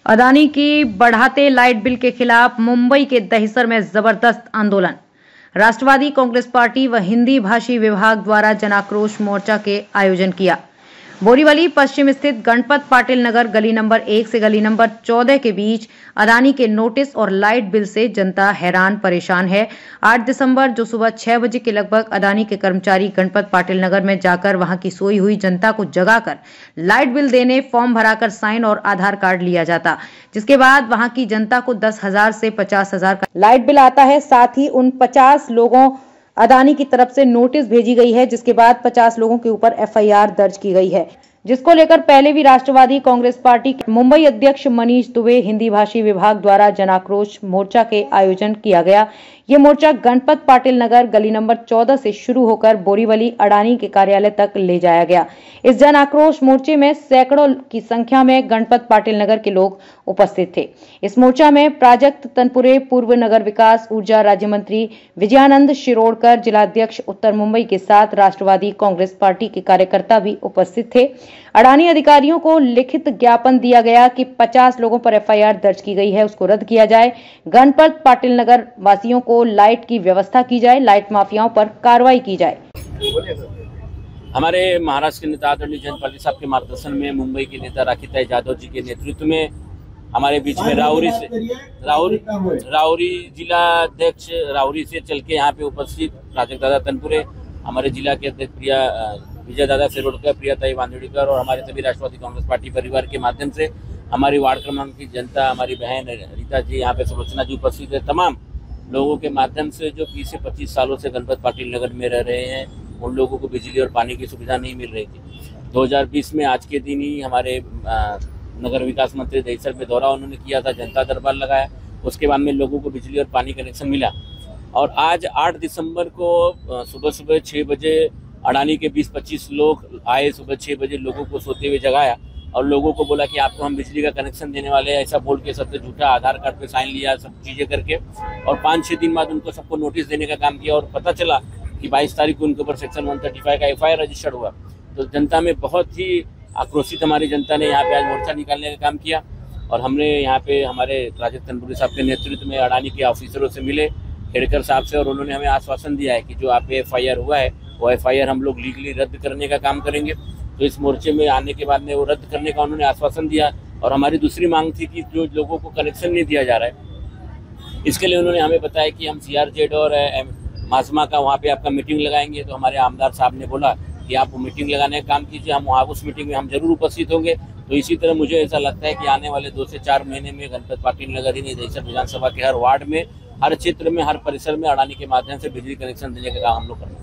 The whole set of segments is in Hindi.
अदानी की बढ़ाते लाइट बिल के खिलाफ मुंबई के दहिसर में जबरदस्त आंदोलन। राष्ट्रवादी कांग्रेस पार्टी व हिंदी भाषी विभाग द्वारा जनाक्रोश मोर्चा के आयोजन किया। बोरीवली पश्चिम स्थित गणपत पाटिल नगर गली नंबर 1 से गली नंबर 14 के बीच अदानी के नोटिस और लाइट बिल से जनता हैरान परेशान है। 8 दिसंबर जो सुबह 6 बजे के लगभग अदानी के कर्मचारी गणपत पाटिल नगर में जाकर वहां की सोई हुई जनता को जगाकर लाइट बिल देने फॉर्म भराकर साइन और आधार कार्ड लिया जाता, जिसके बाद वहां की जनता को 10,000 से 50,000 का लाइट बिल आता है। साथ ही उन 50 लोगों अदानी की तरफ से नोटिस भेजी गई है, जिसके बाद 50 लोगों के ऊपर एफआईआर दर्ज की गई है, जिसको लेकर पहले भी राष्ट्रवादी कांग्रेस पार्टी के मुंबई अध्यक्ष मनीष दुबे हिंदी भाषी विभाग द्वारा जनाक्रोश मोर्चा के आयोजन किया गया। ये मोर्चा गणपत पाटिल नगर गली नंबर 14 से शुरू होकर बोरीवली अडानी के कार्यालय तक ले जाया गया। इस जन आक्रोश मोर्चे में सैकड़ों की संख्या में गणपत पाटिल नगर के लोग उपस्थित थे। इस मोर्चा में प्राजक्त तनपुरे, पूर्व नगर विकास ऊर्जा राज्य मंत्री विजयानंद शिरोडकर, जिलाध्यक्ष उत्तर मुंबई के साथ राष्ट्रवादी कांग्रेस पार्टी के कार्यकर्ता भी उपस्थित थे। अडानी अधिकारियों को लिखित ज्ञापन दिया गया कि 50 लोगों पर एफआईआर दर्ज की गई है, उसको रद्द किया जाए। गणपत पाटिल नगर वासियों को लाइट की व्यवस्था की जाए, लाइट माफियाओं पर कार्रवाई की जाए। हमारे महाराष्ट्र के नेता आदरणीय जयंत पाटिल साहब के मार्गदर्शन में मुंबई के नेता राखीताई जाधव जी के नेतृत्व में हमारे बीच में राउरी जिला अध्यक्ष राउरी से चल के यहाँ पे उपस्थित प्राजक्त दादा तनपुरे, हमारे जिला के अध्यक्ष विजय दादा शिरोडकर, प्रियाताई वांदेड़कर और हमारे सभी राष्ट्रवादी कांग्रेस पार्टी परिवार के माध्यम से हमारी वार्ड क्रमांक की जनता, हमारी बहन रीता जी, यहाँ पे सुलोचना जी उपस्थित है, तमाम लोगों के माध्यम से जो 20 से 25 सालों से गणपत पाटिल नगर में रह रहे हैं, उन लोगों को बिजली और पानी की सुविधा नहीं मिल रही थी। 2020 में आज के दिन ही हमारे नगर विकास मंत्री दहिसर में दौरा उन्होंने किया था, जनता दरबार लगाया, उसके बाद में लोगों को बिजली और पानी कनेक्शन मिला। और आज 8 दिसंबर को सुबह 6 बजे अडानी के 20-25 लोग आए, सुबह 6 बजे लोगों को सोते हुए जगाया और लोगों को बोला कि आपको हम बिजली का कनेक्शन देने वाले हैं, ऐसा बोल के सबसे झूठा आधार कार्ड पे साइन लिया, सब चीज़ें करके, और 5-6 दिन बाद उनको सबको नोटिस देने का काम किया। और पता चला कि 22 तारीख को उनके ऊपर सेक्शन 135 का एफआईआर रजिस्टर्ड हुआ। तो जनता में बहुत ही आक्रोशित हमारी जनता ने यहाँ पे आज मोर्चा निकालने का काम किया। और हमने यहाँ पे हमारे प्राजक्त तनपुरे साहब के नेतृत्व में अडानी के ऑफिसरों से मिले, खेड़कर साहब से, और उन्होंने हमें आश्वासन दिया है कि जो आप पे एफआईआर हुआ है वो एफआईआर हम लोग लीगली रद्द करने का काम करेंगे। तो इस मोर्चे में आने के बाद में वो रद्द करने का उन्होंने आश्वासन दिया। और हमारी दूसरी मांग थी कि जो लोगों को कनेक्शन नहीं दिया जा रहा है, इसके लिए उन्होंने हमें बताया कि हम सीआरजेड और माजमा का वहाँ पे आपका मीटिंग लगाएंगे। तो हमारे आमदार साहब ने बोला कि आप वो मीटिंग लगाने का काम कीजिए, हम वहाँ उस मीटिंग में हम जरूर उपस्थित होंगे। तो इसी तरह मुझे ऐसा लगता है कि आने वाले 2 से 4 महीने में गणपत पाटिल नगर ही नहीं, दहिसर विधानसभा के हर वार्ड में, हर क्षेत्र में, हर परिसर में अडानी के माध्यम से बिजली कनेक्शन देने का काम हम लोग करेंगे।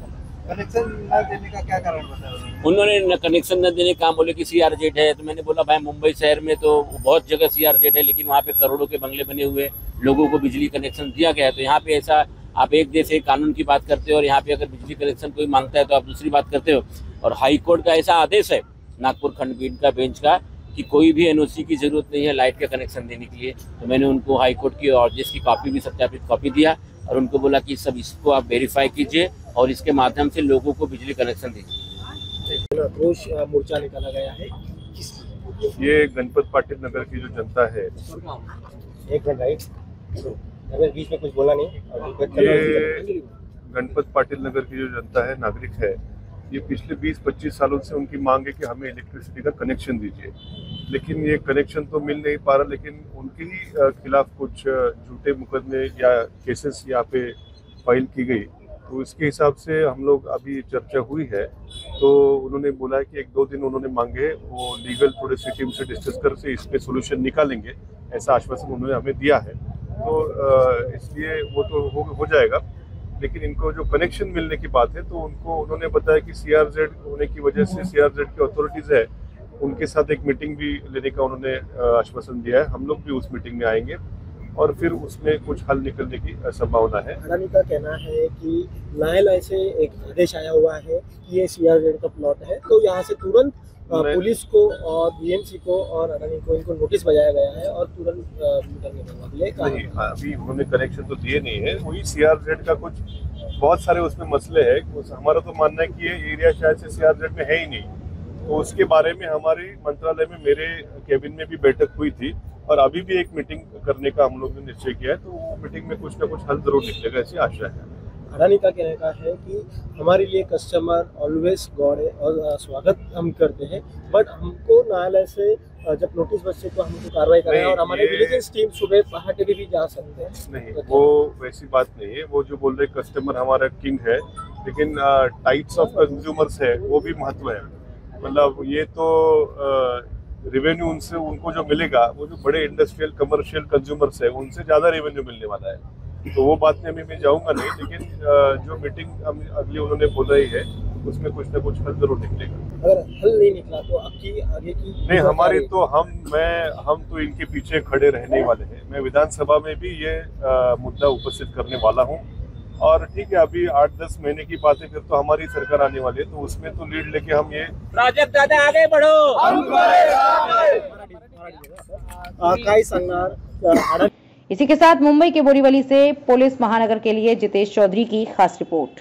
कनेक्शन न देने का क्या कारण बताया? उन्होंने कनेक्शन न देने का काम बोले कि सीआरजेड है। तो मैंने बोला भाई मुंबई शहर में तो बहुत जगह सीआरजेड है, लेकिन वहाँ पे करोड़ों के बंगले बने हुए, लोगों को बिजली कनेक्शन दिया गया है। तो यहाँ पे ऐसा आप एक देश एक कानून की बात करते हो और यहाँ पे अगर बिजली कनेक्शन कोई मांगता है तो आप दूसरी बात करते हो। और हाई कोर्ट का ऐसा आदेश है नागपुर खंडपीठ का बेंच का कि कोई भी एनओसी की जरूरत नहीं है लाइट का कनेक्शन देने के लिए। तो मैंने उनको हाई कोर्ट की आदेश की कॉपी भी, सत्यापित कॉपी दिया और उनको बोला कि सब इसको आप वेरीफाई कीजिए और इसके माध्यम से लोगों को बिजली कनेक्शन दीजिए। आक्रोश मोर्चा निकाला गया है, ये गणपत पाटिल नगर की जो जनता है, एक मिनट राइट, अगर बीच में कुछ बोला नहीं, ये गणपत पाटिल नगर की जो जनता है, नागरिक है, ये पिछले 20-25 सालों से उनकी मांग है कि हमें इलेक्ट्रिसिटी का कनेक्शन दीजिए। लेकिन ये कनेक्शन तो मिल नहीं पा रहा, लेकिन उनके ही खिलाफ कुछ झूठे मुकदमे या केसेस यहाँ पे फाइल की गई। तो इसके हिसाब से हम लोग अभी चर्चा हुई है, तो उन्होंने बोला है कि 1-2 दिन उन्होंने मांगे, वो लीगल थोड़े सी टीम से डिस्कस कर से इस पे सोल्यूशन निकालेंगे, ऐसा आश्वासन उन्होंने हमें दिया है। तो इसलिए वो तो हो जाएगा। लेकिन इनको जो कनेक्शन मिलने की बात है, तो उनको उन्होंने बताया कि सीआरजेड होने की वजह से सीआरजेड की अथॉरिटीज़ है, उनके साथ एक मीटिंग भी लेने का उन्होंने आश्वासन दिया है। हम लोग भी उस मीटिंग में आएंगे और फिर उसमें कुछ हल निकलने की संभावना है। अडानी का कहना है कि न्यायालय से एक आदेश आया हुआ है कि ये सीआरजेड का प्लॉट है, तो यहाँ से तुरंत पुलिस को और बीएमसी को और अडानी को इनको नोटिस बजाया गया है और तुरंत मीटर निकलवा दिया। नहीं, अभी उन्होंने कनेक्शन तो दिए नहीं है, वही सीआरजेड का कुछ बहुत सारे उसमें मसले हैं। हमारा तो मानना है कि ये एरिया शायद से सीआरजेड में है ही नहीं। तो उसके बारे में हमारे मंत्रालय में, मेरे कैबिन में भी बैठक हुई थी और अभी भी एक मीटिंग करने का हम लोग ने निश्चय किया है, तो वो मीटिंग में कुछ ना कुछ हल जरूर निकलेगा, ऐसी आशा है। अडानी का कहने का है कि हमारे लिए कस्टमर ऑलवेज गॉड है और स्वागत हम करते हैं, बट हमको न्यायालय से जब नोटिस बचे तो हमको कार्रवाई करना है और हमारे विजिलेंस टीम सुबह पहाटे भी जा सकते हैं। नहीं, वो वैसी बात नहीं है। वो जो बोल रहे कस्टमर हमारा किंग है, लेकिन टाइप्स ऑफ कंज्यूमर्स है वो भी महत्व है। मतलब ये तो रेवेन्यू उनसे उनको जो मिलेगा, वो जो बड़े इंडस्ट्रियल कमर्शियल कंज्यूमर्स है उनसे ज्यादा रेवेन्यू मिलने वाला है। तो वो बात में अभी मैं जाऊंगा नहीं, लेकिन जो मीटिंग अगली उन्होंने बोला ही है उसमें कुछ ना कुछ हल जरूर निकलेगा। अगर हल नहीं निकला तो आपकी आगे की नहीं, हमारी तो हम तो इनके पीछे खड़े रहने वाले हैं। मैं विधानसभा में भी ये मुद्दा उपस्थित करने वाला हूँ। और ठीक है, अभी 8-10 महीने की बात है, फिर तो हमारी सरकार आने वाली है, तो उसमें तो लीड लेके हम ये प्रोजेक्ट दादा आगे बढ़ो। काय सांगणार? इसी के साथ मुंबई के बोरीवली से पुलिस महानगर के लिए जितेश चौधरी की खास रिपोर्ट।